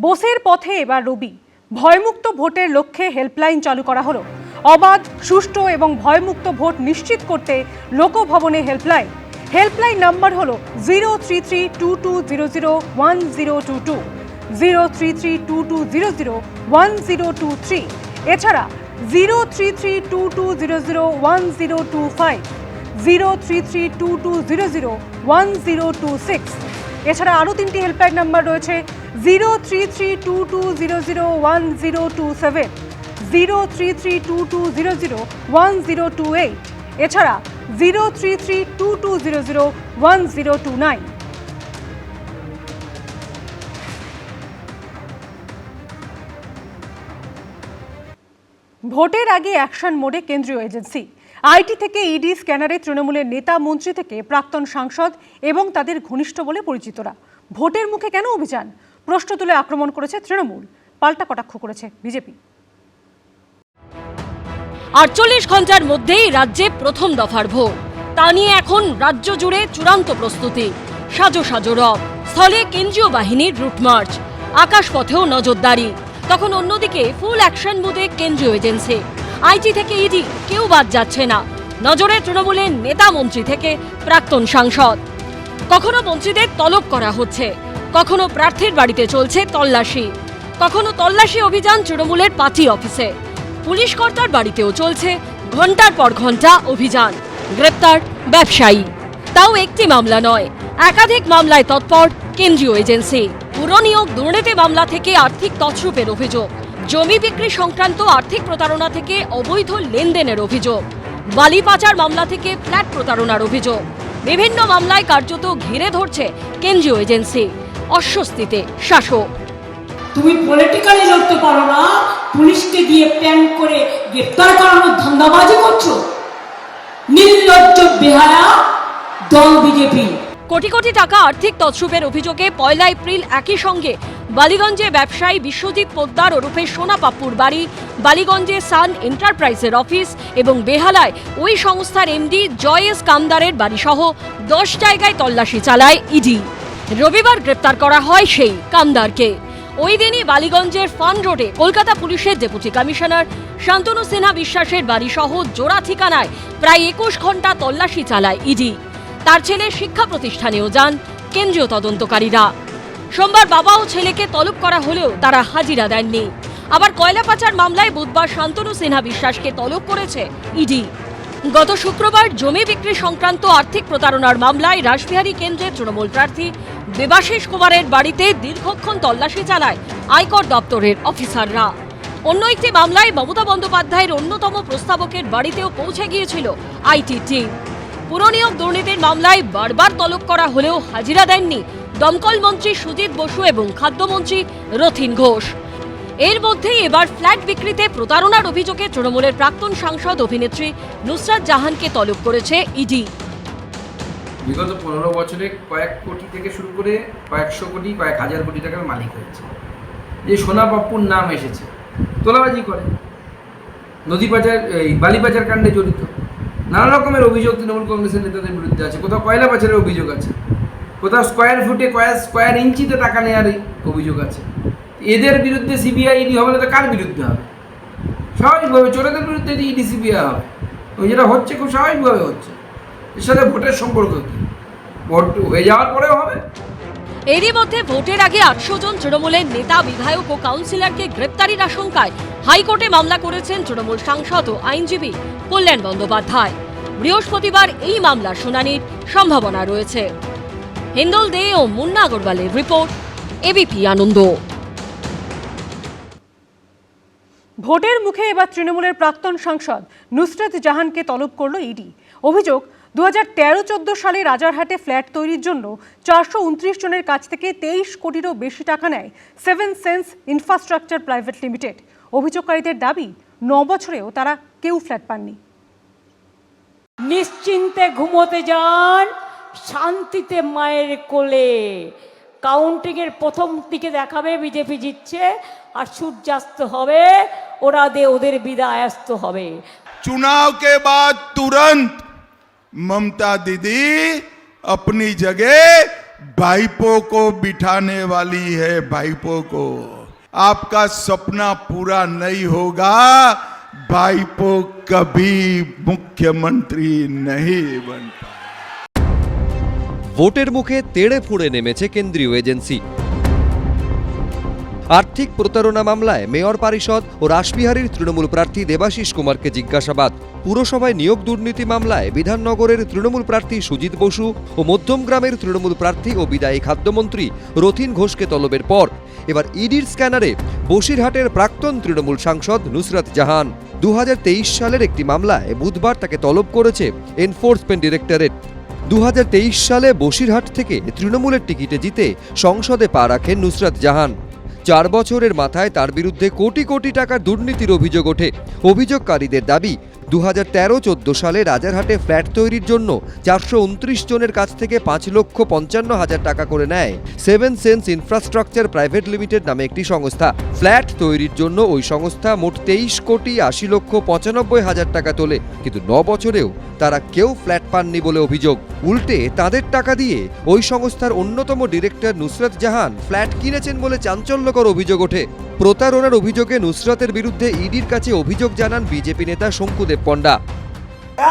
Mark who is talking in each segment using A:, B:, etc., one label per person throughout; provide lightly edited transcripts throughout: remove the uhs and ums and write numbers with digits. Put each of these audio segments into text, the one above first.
A: বোসের পথে এবার রবি। ভয়মুক্ত ভোটের লক্ষ্যে হেল্পলাইন চালু করা হলো। অবাধ, সুষ্ঠু এবং ভয়মুক্ত ভোট নিশ্চিত করতে লোকভবনে হেল্পলাইন নাম্বার হলো 03322001022, 03322001023, এছাড়া 03322001025, 03322001026। এছাড়া আরও তিনটি হেল্পলাইন নাম্বার রয়েছে 03322001027, 03322001028, এছাড়া 03322001029। ভোটের আগে অ্যাকশন মোডে কেন্দ্রীয় এজেন্সি। আইটি থেকে ইডি স্ক্যানারে তৃণমূলের নেতা মন্ত্রী থেকে প্রাক্তন সাংসদ এবং তাদের ঘনিষ্ঠ বলে পরিচিতরা। ভোটের মুখে কেন অভিযান? প্রশ্ন তুলে আক্রমণ করেছে তৃণমূল, পাল্টা কটাক্ষ করেছে বিজেপি।
B: 48 ঘন্টার মধ্যেই রাজ্যে প্রথম দফার ভোট, তা নিয়ে এখন রাজ্য জুড়ে চূড়ান্ত প্রস্তুতি। সাজো সাজো রব, স্থলে কেন্দ্রীয় বাহিনীর রুট মার্চ, আকাশপথেও নজরদারি। তখন অন্যদিকে ফুল অ্যাকশন মোডে কেন্দ্রীয় এজেন্সি। আইটি থেকে ইডি, কেউ বাদ যাচ্ছে না। নজরে তৃণমূলের নেতা মন্ত্রী থেকে প্রাক্তন সাংসদ। কখনো মন্ত্রীদের তলব করা হচ্ছে, কখনো প্রার্থীর বাড়িতে চলছে তল্লাশি, কখনো তল্লাশি অভিযান তৃণমূলের পার্টি অফিসে। পুলিশ কর্তার বাড়িতেও চলছে ঘন্টার পর ঘন্টা অভিযান। গ্রেপ্তার ব্যবসায়ী, তাও একটি মামলা নয়, একাধিক মামলায় তৎপর কেন্দ্রীয় এজেন্সি। পুরনিয়োগ দুর্নীতি মামলা থেকে আর্থিক তছরূপের অভিযোগ, জমি বিক্রি সংক্রান্ত আর্থিক প্রতারণা থেকে অবৈধ লেনদেনের অভিযোগ, বালি পাচার মামলা থেকে ফ্ল্যাট প্রতারণার অভিযোগ। বিভিন্ন মামলায় কার্যত ঘিরে ধরছে কেন্দ্রীয় এজেন্সি। অস্বস্তিতে শাসক।
C: তুমি পলিটিক্যালি লড়তে পারো না, পুলিশকে দিয়ে প্ল্যান করে গ্রেফতার করানোর ধান্দাবাজি করছো। নির্লজ্জ বেহায়া দল বিজেপি।
B: কোটি কোটি টাকা আর্থিক তছরূপের অভিযোগে 1 এপ্রিল একই সঙ্গে বালিগঞ্জে ব্যবসায়ী বিশ্বজিৎ পোদ্দার ওরফে সোনা পাপ্পুর বাড়ি, বালিগঞ্জে সান এন্টারপ্রাইজের অফিস এবং বেহালায় ওই সংস্থার এমডি জয়েস কামদারের বাড়িসহ 10 জায়গায় তল্লাশি চালায় ইডি। রবিবার গ্রেপ্তার করা হয় সেই কামদারকে। ওই দিনই বালিগঞ্জের ফান রোডে কলকাতা পুলিশের ডেপুটি কমিশনার শান্তনু সিনহা বিশ্বাসের বাড়িসহ জোড়া ঠিকানায় প্রায় 21 ঘন্টা তল্লাশি চালায় ইডি। তার ছেলে শিক্ষা প্রতিষ্ঠানেও যান কেন্দ্রীয় তদন্তকারীরা। সোমবার বাবা ও ছেলেকে তলব করা হলেও তারা হাজিরা দেননি। আবার কয়লা পাচার মামলায় বুধবার শান্তনু সিনহা বিশ্বাসকে তলব করেছে ইডি। গত শুক্রবার জমি বিক্রি সংক্রান্ত আর্থিক প্রতারণার মামলায় রাসবিহারী কেন্দ্রের তৃণমূল প্রার্থী দেবাশিস কুমারের বাড়িতে দীর্ঘক্ষণ তল্লাশি চালায় আয়কর দপ্তরের অফিসাররা। অন্য একটি মামলায় মমতা বন্দ্যোপাধ্যায়ের অন্যতম প্রস্তাবকের বাড়িতেও পৌঁছে গিয়েছিল আইটি টিম। পুরনিয়োগ দুর্নীতির মামলায় বারবার তলব করা হলেও হাজিরা দেননি দমকল মন্ত্রী সুজিত বসু এবং খাদ্যমন্ত্রী রথীন ঘোষ। এর মধ্যেই এবার ফ্ল্যাট বিক্রিতে প্রতারণার অভিযোগে তৃণমূলের প্রাক্তন সাংসদ অভিনেত্রী নুসরাত জাহানকে তলব করেছে ইডি।
D: বিগত 15 বছরে কয়েক কোটি থেকে শুরু করে কয়েকশো কোটি, কয়েক হাজার কোটি টাকার মালিক হয়েছে। যে সোনা পাপ্পুর নাম এসেছে, তোলাবাজি করে, নদী পাচার, এই বালি পাচার কাণ্ডে জড়িত, নানা রকমের অভিযোগ তৃণমূল কংগ্রেসের নেতাদের বিরুদ্ধে আছে। কোথাও কয়লা পাচারের অভিযোগ আছে, কোথাও স্কোয়ার ফুটে স্কোয়ার ইঞ্চিতে টাকা নেওয়ার অভিযোগ আছে। এদের বিরুদ্ধে সিবিআই ইডি হবে না তো কার বিরুদ্ধে হবে? স্বাভাবিকভাবে চোরেদের বিরুদ্ধে ইডি সিবিআই হবে। ওই যেটা হচ্ছে খুব স্বাভাবিকভাবে হচ্ছে। এর সাথে ভোটের সম্পর্ক কি? ভোট হয়ে যাওয়ার পরেও হবে।
B: এরই মধ্যে ভোটের আগে 800 জন তৃণমূলের নেতা, বিধায়ক ও কাউন্সিলরকে গ্রেপ্তারির আশঙ্কায় হাইকোর্টে মামলা করেছেন তৃণমূল সাংসদ ও আইনজীবী কল্যাণ বন্দ্যোপাধ্যায়। বৃহস্পতিবার এই মামলার শুনানির সম্ভাবনা রয়েছে। হিন্দল দে ও মুন্না আগরওয়ালের রিপোর্ট, এবিপি আনন্দ।
A: ভোটের মুখে এবার তৃণমূলের প্রাক্তন সাংসদ নুসরাত জাহানকে তলব করল ইডি। অভিযোগ, 2013-14 সালে রাজারহাটে ফ্ল্যাট তৈরির জন্য 429 জনের কাছ থেকে 23 কোটিরও বেশি টাকা নেয় 7 সেন্স ইনফ্রাস্ট্রাকচার প্রাইভেট লিমিটেড। অভিযোগকারীদের দাবি, 9 বছরেও তারা কেউ ফ্ল্যাট পাননি।
C: নিশ্চিন্তে ঘুমোতে যান, শান্তিতে মায়ের কোলে। কাউন্টিং এর প্রথম দিকে দেখাবে বিজেপি জিতছে, আর সূর্যাস্ত হবে, ওদের বিদায়াস্ত হবে।
E: चुनाव के बाद तुरंत ममता दीदी अपनी जगह भाईपो को बिठाने वाली है, भाईपो को। आपका सपना पूरा नहीं होगा, भाईपो कभी मुख्यमंत्री नहीं बन पाए।
F: ভোটের মুখে তেড়ে ফুঁড়ে নেমেছে কেন্দ্রীয় এজেন্সি। আর্থিক প্রতারণা মামলায় মেয়র পরিষদ ও রাসবিহারীর তৃণমূল প্রার্থী দেবাশিস কুমারকে জিজ্ঞাসাবাদ। পুরসভায় নিয়োগ দুর্নীতি মামলায় বিধাননগরের তৃণমূল প্রার্থী সুজিত বসু ও মধ্যমগ্রামের তৃণমূল প্রার্থী ও বিদায়ী খাদ্যমন্ত্রী রথীন ঘোষকে তলবের পর এবার ইডির স্ক্যানারে বসিরহাটের প্রাক্তন তৃণমূল সাংসদ নুসরাত জাহান। 2023 সালের একটি মামলায় বুধবার তাকে তলব করেছে এনফোর্সমেন্ট ডিরেক্টরেট। 2023 সালে বসিরহাট থেকে তৃণমূলের টিকিটে জিতে সংসদে পা রাখেন নুসরাত জাহান। 4 বছরের মাথায় তার বিরুদ্ধে কোটি কোটি টাকার দুর্নীতির অভিযোগ ওঠে। অভিযোগকারীদের দাবি 2013-14 সালে রাজারহাটে ফ্ল্যাট তৈরির জন্য 429 জনের কাছ থেকে 5,55,000 টাকা করে নেয় 7 সেন্স ইনফ্রাস্ট্রাকচার প্রাইভেট লিমিটেড নামে একটি সংস্থা। ফ্ল্যাট তৈরির জন্য ওই সংস্থা মোট 23,80,95,000 টাকা তোলে, কিন্তু 9 বছরেও তারা কেউ ফ্ল্যাট পাননি বলে অভিযোগ। উল্টে তাদের টাকা দিয়ে ওই সংস্থার অন্যতম ডিরেক্টর নুসরাত জাহান ফ্ল্যাট কিনেছেন বলে চাঞ্চল্যকর অভিযোগ ওঠে। প্রতারণার অভিযোগে নুসরাতের বিরুদ্ধে ইডির কাছে অভিযোগ জানান বিজেপি নেতা শঙ্কুদেব পণ্ডা।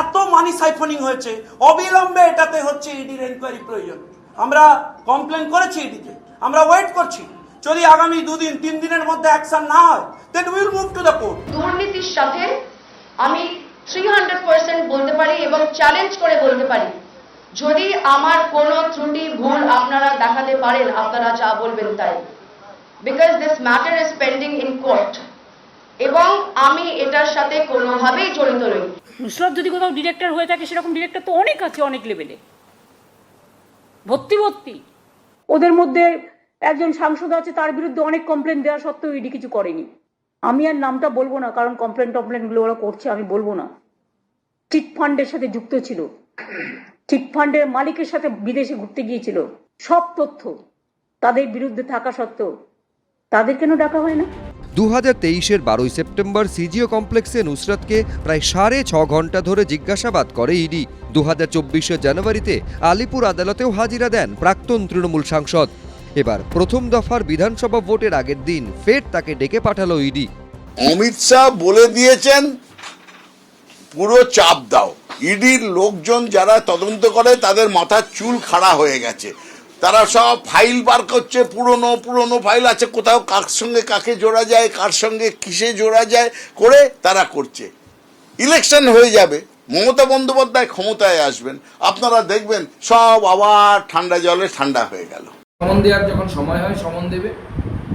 G: এত মানি সাইফনিং হয়েছে, অবিলম্বে এটাতে হচ্ছে ইডির এনকোয়ারি প্রয়োজন। আমরা কমপ্লেন করেছি ইডিতে, আমরা ওয়েট করছি। যদি আগামী 2 দিন 3 দিনের মধ্যে অ্যাকশন না হয়, then will move to the court.
H: দুর্নীতির সাথে আমি 300% বলতে পারি এবং চ্যালেঞ্জ করে বলতে পারি, যদি আমার কোনো ত্রুটি ভুল আপনারা দেখাতে পারেন, আপনারা যা বলবেন তাই, because this matter is pending in court এবং আমি এটার সাথে কোনোভাবেই জড়িত নই।
C: নুসরাত যদি কোথাও ডিরেক্টর হয়ে থাকে, সেরকম ডিরেক্টর তো অনেক আছে, অনেক লেভেলে ভর্তি ভর্তি। ওদের মধ্যে একজন সাংসদ আছে, তার বিরুদ্ধে অনেক কমপ্লেন দেওয়া সত্ত্বেও ইডি কিছু করেনি। আমি আর নামটা বলবো না, কারণ কমপ্লেনগুলো ওরা করছে, আমি বলবো না। চিট ফান্ডের সাথে যুক্ত ছিল, চিট ফান্ডের মালিকের সাথে বিদেশে ঘুরতে গিয়েছিল, সব তথ্য তাদের বিরুদ্ধে থাকা সত্ত্বেও তাদের কেন ডাকা হয় না?
F: 2023-এর 12 সেপ্টেম্বর সিজিও কমপ্লেক্সে নুসরাতকে প্রায় 6.5 ঘন্টা ধরে জিজ্ঞাসাবাদ করে ইডি। 2024 জানুয়ারিতে আলিপুর আদালতেও হাজিরা দেন প্রাক্তন তৃণমূল সাংসদ। এবার প্রথম দফার বিধানসভা ভোটের আগের দিন ফের তাকে ডেকে পাঠালো ইডি।
I: অমিত শাহ বলে দিয়েছেন পুরো চাপ দাও। ইডির লোকজন যারা তদন্ত করে তাদের মাথার চুল খাড়া হয়ে গেছে। তারা সব ফাইল বার করছে, পুরনো ফাইল আছে, কোথাও কার সঙ্গে কাকে জোড়া যায়, কার সঙ্গে কিসে জোড়া যায় করে তারা করছে। ইলেকশন হয়ে যাবে, মমতা বন্দ্যোপাধ্যায় ক্ষমতায় আসবেন, আপনারা দেখবেন সব আবার ঠান্ডা জলে ঠান্ডা হয়ে গেল।
D: সমন দেওয়ার যখন সময় হয় সমন দেবে,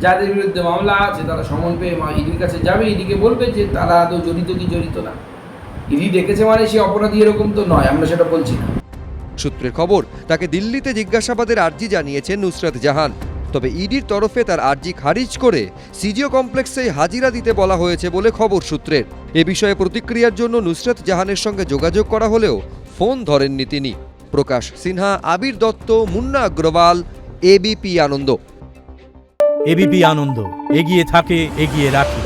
D: যাদের বিরুদ্ধে মামলা আছে তারা সমন পেয়ে ইডির কাছে যাবে, ইডিকে বলবে যে তারা আদৌ জড়িত কি জড়িত না। ইডি ডেকেছে মানে সে অপরাধী এরকম তো নয়, আমরা সেটা বলছি না।
F: সূত্রের খবর, তাকে দিল্লিতে জিজ্ঞাসাবাদের আর্জি জানিয়েছেন নুসরাত জাহান। তবে ইডির তরফে তার আর্জি খারিজ করে সিজিও কমপ্লেক্সে হাজিরা দিতে বলা হয়েছে বলে খবর সূত্রের। এ বিষয়ে প্রতিক্রিয়ার জন্য নুসরাত জাহানের সঙ্গে যোগাযোগ করা হলেও ফোন ধরেননি তিনি। প্রকাশ সিনহা, আবির দত্ত, মুন্না আগ্রওয়াল, এবিপি আনন্দ।
J: এবিপি আনন্দ, এগিয়ে থাকে, এগিয়ে রাখে।